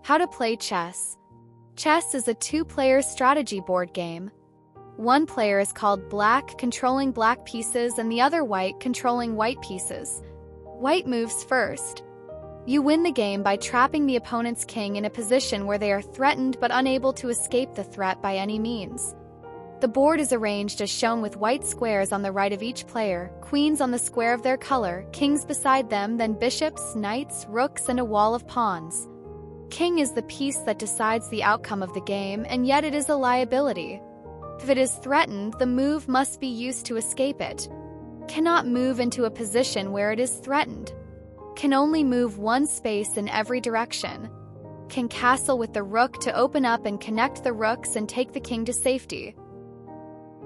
How to play chess. Chess is a two-player strategy board game. One player is called black, controlling black pieces, and the other white, controlling white pieces. White moves first. You win the game by trapping the opponent's king in a position where they are threatened but unable to escape the threat by any means. The board is arranged as shown with white squares on the right of each player, queens on the square of their color, kings beside them, then bishops, knights, rooks, and a wall of pawns. King is the piece that decides the outcome of the game, and yet it is a liability. If it is threatened, the move must be used to escape it. Cannot move into a position where it is threatened. Can only move one space in every direction. Can castle with the rook to open up and connect the rooks and take the king to safety.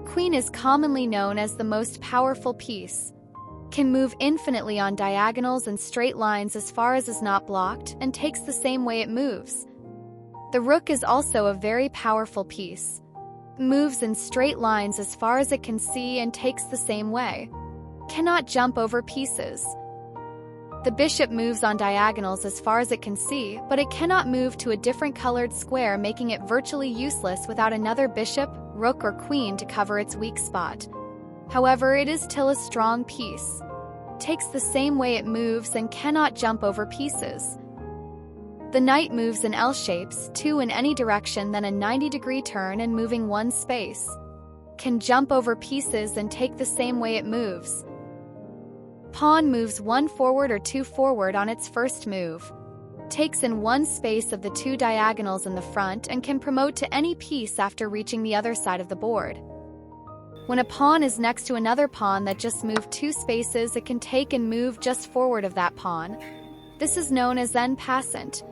Queen is commonly known as the most powerful piece. Can move infinitely on diagonals and straight lines as far as is not blocked, and takes the same way it moves. The rook is also a very powerful piece. Moves in straight lines as far as it can see and takes the same way. Cannot jump over pieces. The bishop moves on diagonals as far as it can see, but it cannot move to a different colored square, making it virtually useless without another bishop, rook, or queen to cover its weak spot. However, it is still a strong piece. Takes the same way it moves and cannot jump over pieces. The knight moves in L shapes, two in any direction, then a 90-degree turn and moving one space. Can jump over pieces and take the same way it moves. Pawn moves one forward or two forward on its first move. Takes in one space of the two diagonals in the front and can promote to any piece after reaching the other side of the board. When a pawn is next to another pawn that just moved two spaces, it can take and move just forward of that pawn. This is known as en passant.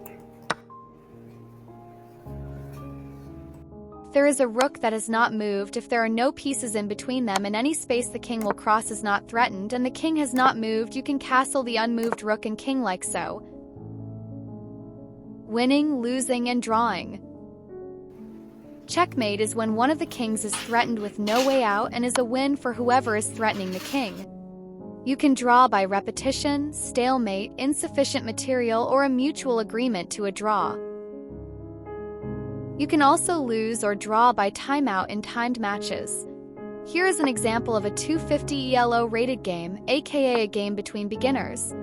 There is a rook that has not moved if there are no pieces in between them, and any space the king will cross is not threatened, and the king has not moved, you can castle the unmoved rook and king like so. Winning, losing, and drawing. Checkmate is when one of the kings is threatened with no way out and is a win for whoever is threatening the king. You can draw by repetition, stalemate, insufficient material, or a mutual agreement to a draw. You can also lose or draw by timeout in timed matches. Here is an example of a 250 ELO rated game, aka a game between beginners.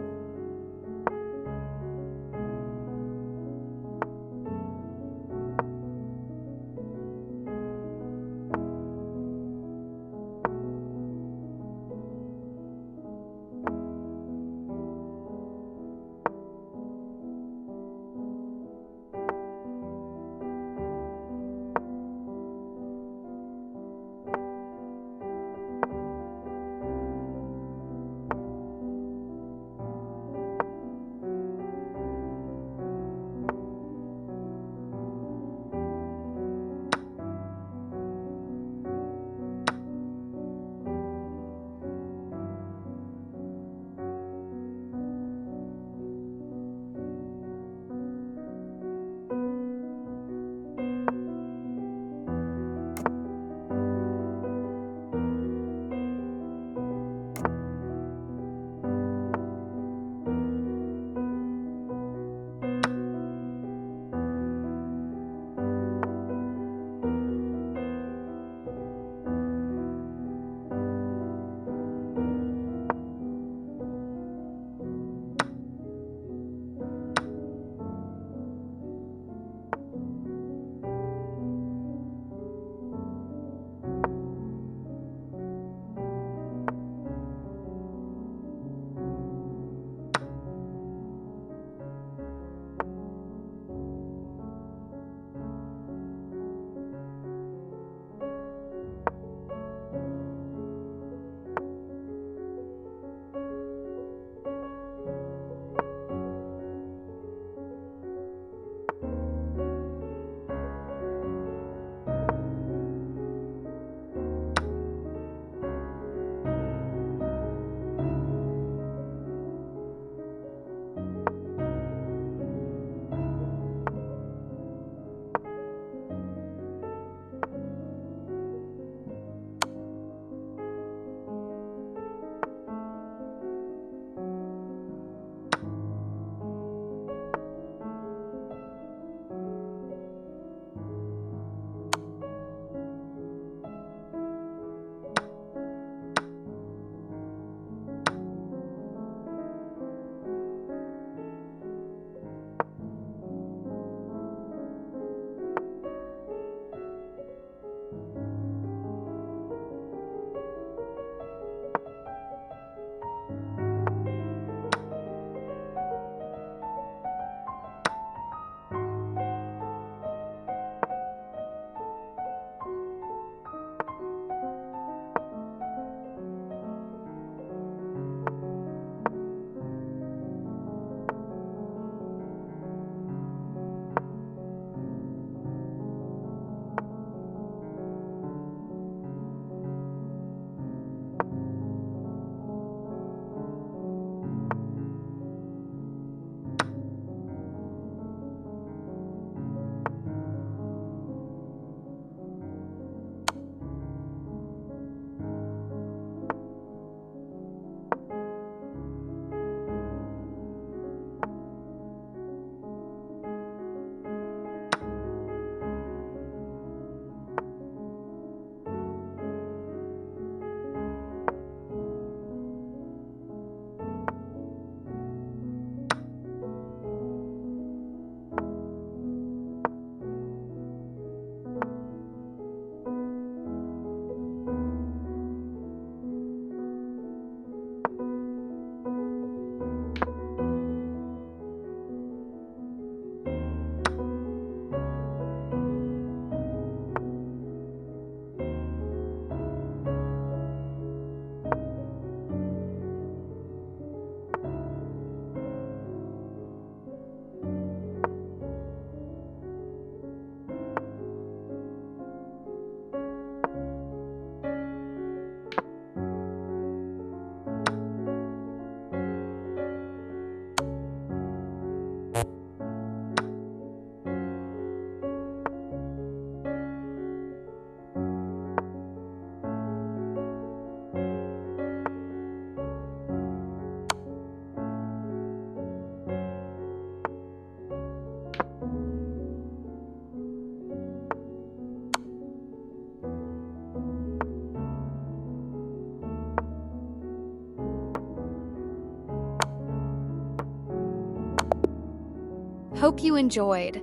Hope you enjoyed.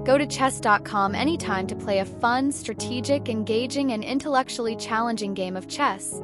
Go to chess.com anytime to play a fun, strategic, engaging, and intellectually challenging game of chess.